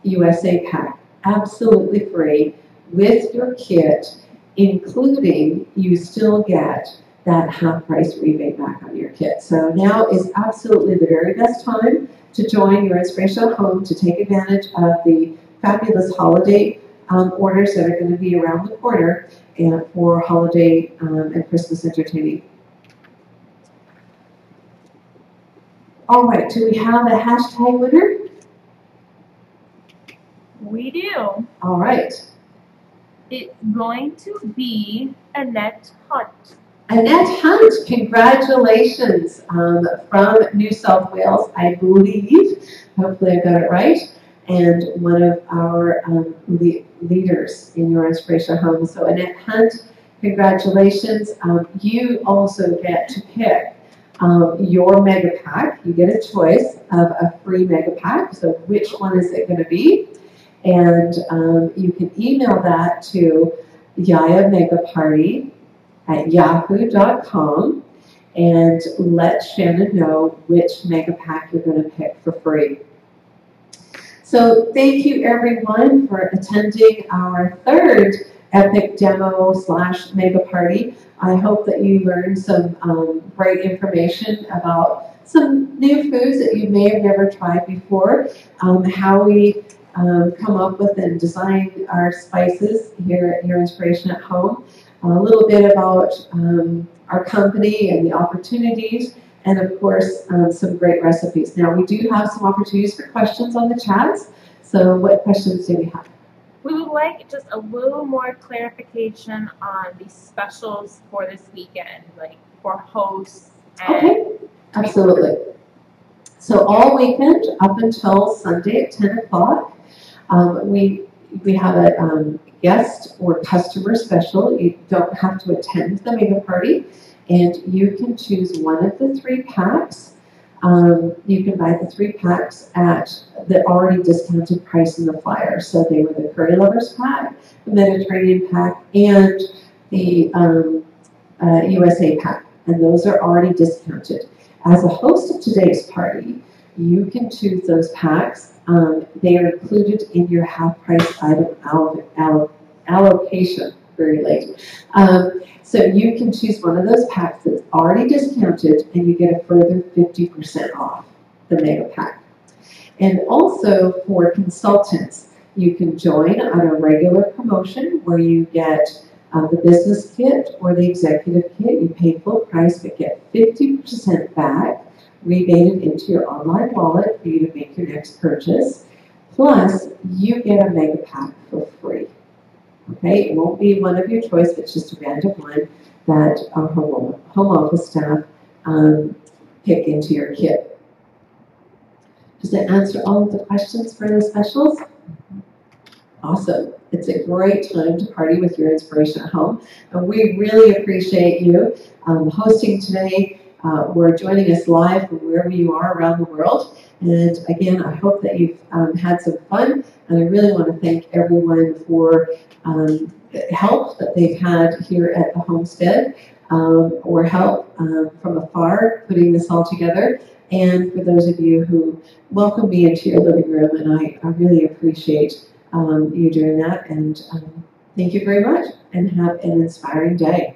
USA pack. Absolutely free with your kit, including you still get that half price rebate back on your kit. So now is absolutely the very best time to join your Inspirational Home to take advantage of the fabulous holiday orders that are going to be around the corner and for holiday and Christmas entertaining. All right, do we have a hashtag winner? We do. All right. It's going to be Annette Hunt. Annette Hunt, congratulations from New South Wales, I believe. Hopefully I got it right. And one of our leaders in your Inspirational Home. So Annette Hunt, congratulations. You also get to pick your mega pack. You get a choice of a free mega pack. So which one is it going to be? And you can email that to YIAH Mega Party at yahoo.com and let Shannon know which mega pack you're going to pick for free. So thank you everyone for attending our 3rd Epic Demo / Mega Party. I hope that you learned some great information about some new foods that you may have never tried before, how we come up with and design our spices here at Your Inspiration at Home, a little bit about our company and the opportunities, and of course some great recipes. Now we do have some opportunities for questions on the chats, so what questions do we have? We would like just a little more clarification on the specials for this weekend, like for hosts. And okay, absolutely. So all weekend up until Sunday at 10 o'clock, we have a guest or customer special. You don't have to attend the mega party, and you can choose one of the 3 packs. You can buy the 3 packs at the already discounted price in the flyer. So they were the Curry Lovers pack, the Mediterranean pack, and the USA pack, and those are already discounted. As a host of today's party, you can choose those packs. They are included in your half-price item allocation. Very late. So you can choose one of those packs that's already discounted, and you get a further 50% off the mega pack. And also for consultants, you can join on a regular promotion where you get the business kit or the executive kit. You pay full price but get 50% back rebated into your online wallet for you to make your next purchase. Plus, you get a mega pack for free. Okay, it won't be one of your choice, it's just a random one that our home office staff pick into your kit. Does that answer all of the questions for the specials? Awesome. It's a great time to party with your Inspiration at Home. And we really appreciate you hosting today. We're joining us live from wherever you are around the world. And again, I hope that you've had some fun. And I really want to thank everyone for help that they've had here at the homestead, or help from afar putting this all together. And for those of you who welcome me into your living room, and I really appreciate you doing that. And thank you very much, and have an inspiring day.